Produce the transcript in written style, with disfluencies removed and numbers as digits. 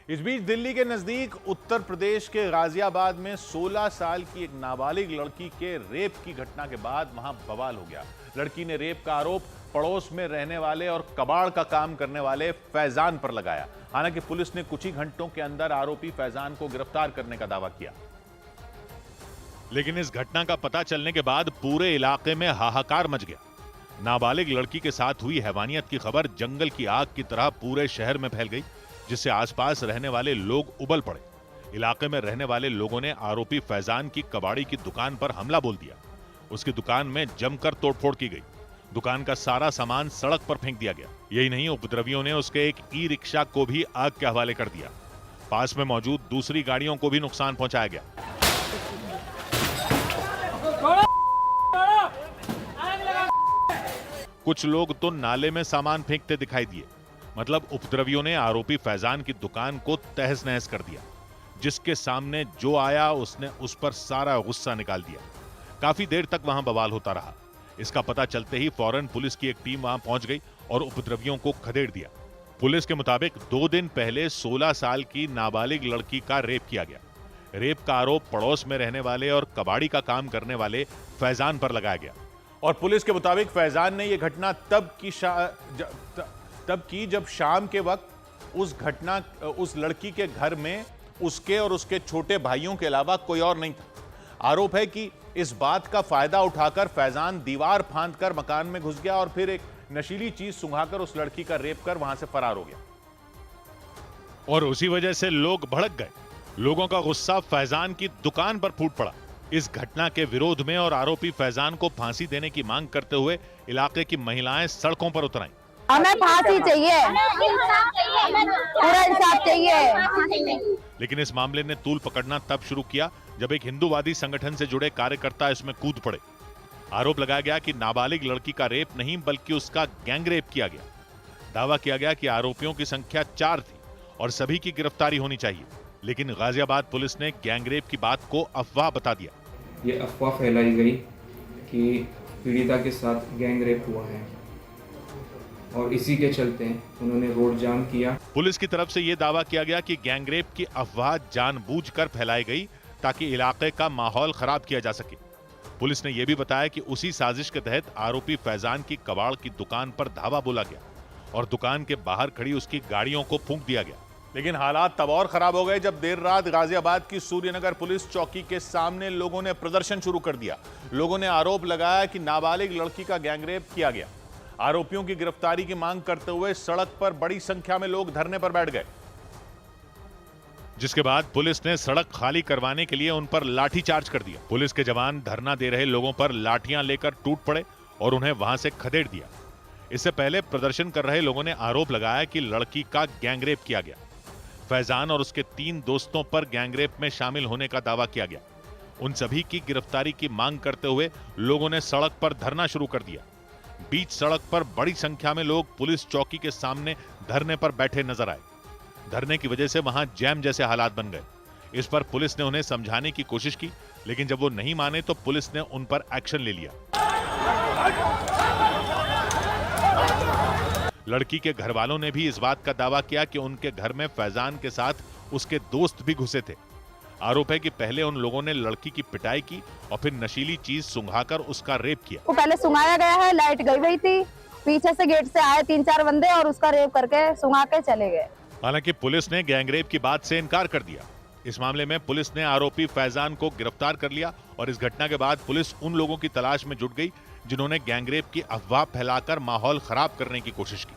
इस बीच दिल्ली के नजदीक उत्तर प्रदेश के गाजियाबाद में 16 साल की एक नाबालिग लड़की के रेप की घटना के बाद वहां बवाल हो गया। लड़की ने रेप का आरोप पड़ोस में रहने वाले और कबाड़ का काम करने वाले फैजान पर लगाया। हालांकि पुलिस ने कुछ ही घंटों के अंदर आरोपी फैजान को गिरफ्तार करने का दावा किया, लेकिन इस घटना का पता चलने के बाद पूरे इलाके में हाहाकार मच गया। नाबालिग लड़की के साथ हुई हैवानियत की खबर जंगल की आग की तरह पूरे शहर में फैल गई, जिससे आसपास रहने वाले लोग उबल पड़े। इलाके में रहने वाले लोगों ने आरोपी फैजान की कबाड़ी की दुकान पर हमला बोल दिया। उसकी दुकान में जमकर तोड़फोड़ की गई। दुकान का सारा सामान सड़क पर फेंक दिया गया। यही नहीं, उपद्रवियों ने उसके एक ई रिक्शा को भी आग के हवाले कर दिया। पास में मौजूद दूसरी गाड़ियों को भी नुकसान पहुंचाया गया। कुछ लोग तो नाले में सामान फेंकते दिखाई दिए। मतलब उपद्रवियों ने आरोपी फैजान की दुकान को तहस नहस कर दिया। जिसके सामने जो आया उसने उस पर सारा गुस्सा निकाल दिया। काफी देर तक वहां बवाल होता रहा। इसका पता चलते ही फौरन पुलिस की एक टीम वहां पहुंच गई और उपद्रवियों को खदेड़ दिया। पुलिस के मुताबिक 2 दिन पहले 16 साल की नाबालिग लड़की का रेप किया गया। रेप का आरोप पड़ोस में रहने वाले और कबाड़ी का काम करने वाले फैजान पर लगाया गया। और पुलिस के मुताबिक फैजान ने यह घटना तब की जब शाम के वक्त उस लड़की के घर में उसके और उसके छोटे भाइयों के अलावा कोई और नहीं था। आरोप है कि इस बात का फायदा उठाकर फैजान दीवार फांदकर मकान में घुस गया और फिर एक नशीली चीज सुंघाकर उस लड़की का रेप कर वहां से फरार हो गया। और उसी वजह से लोग भड़क गए। लोगों का गुस्सा फैजान की दुकान पर फूट पड़ा। इस घटना के विरोध में और आरोपी फैजान को फांसी देने की मांग करते हुए इलाके की महिलाएं सड़कों पर उतर आईं। हमें फांसी चाहिए, पूरा इंसाफ चाहिए। लेकिन इस मामले ने तूल पकड़ना तब शुरू किया जब एक हिंदूवादी संगठन से जुड़े कार्यकर्ता इसमें कूद पड़े। आरोप लगाया गया कि नाबालिग लड़की का रेप नहीं बल्कि उसका गैंग रेप किया गया। दावा किया गया कि आरोपियों की संख्या 4 थी और सभी की गिरफ्तारी होनी चाहिए। लेकिन गाजियाबाद पुलिस ने गैंग रेप की बात को अफवाह बता दिया। ये अफवाह फैलाई गई कि पीड़िता के साथ गैंग रेप हुआ है और इसी के चलते उन्होंने रोड जाम किया। पुलिस की तरफ से यह दावा किया गया कि गैंग रेप की अफवाह जानबूझकर फैलाई गई ताकि इलाके का माहौल खराब किया जा सके। पुलिस ने यह भी बताया कि उसी साजिश के तहत आरोपी फैजान की कबाड़ की दुकान पर धावा बोला गया और दुकान के बाहर खड़ी उसकी गाड़ियों को फूंक दिया गया। लेकिन हालात तब और खराब हो गए जब देर रात गाजियाबाद की सूर्यनगर पुलिस चौकी के सामने लोगों ने प्रदर्शन शुरू कर दिया। लोगों ने आरोप लगाया कि नाबालिग लड़की का गैंगरेप किया गया। आरोपियों की गिरफ्तारी की मांग करते हुए सड़क पर बड़ी संख्या में लोग धरने पर बैठ गए, जिसके बाद पुलिस ने सड़क खाली करवाने के लिए उन पर लाठीचार्ज कर दिया। पुलिस के जवान धरना दे रहे लोगों पर लाठियां लेकर टूट पड़े और उन्हें वहां से खदेड़ दिया। इससे पहले प्रदर्शन कर रहे लोगों ने आरोप लगाया कि लड़की का गैंगरेप किया गया। फैजान और उसके 3 दोस्तों पर गैंगरेप में शामिल होने का दावा किया गया। उन सभी की गिरफ्तारी की मांग करते हुए लोगों ने सड़क पर धरना शुरू कर दिया। बीच सड़क पर बड़ी संख्या में लोग पुलिस चौकी के सामने धरने पर बैठे नजर आए। धरने की वजह से वहां जैम जैसे हालात बन गए। इस पर पुलिस ने उन्हें समझाने की कोशिश की, लेकिन जब वो नहीं माने तो पुलिस ने उन पर एक्शन ले लिया। लड़की के घर वालों ने भी इस बात का दावा किया कि उनके घर में फैजान के साथ उसके दोस्त भी घुसे थे। आरोप है कि पहले उन लोगों ने लड़की की पिटाई की और फिर नशीली चीज सुंघाकर उसका रेप किया। वो पहले सुंघाया गया है, लाइट गई हुई थी, पीछे से गेट से आए 3-4 बंदे और उसका रेप करके सुंघा के चले गए। हालांकि पुलिस ने गैंगरेप की बात से इनकार कर दिया। इस मामले में पुलिस ने आरोपी फैजान को गिरफ्तार कर लिया और इस घटना के बाद पुलिस उन लोगों की तलाश में जुट गई जिन्होंने गैंगरेप की अफवाह फैलाकर माहौल खराब करने की कोशिश की।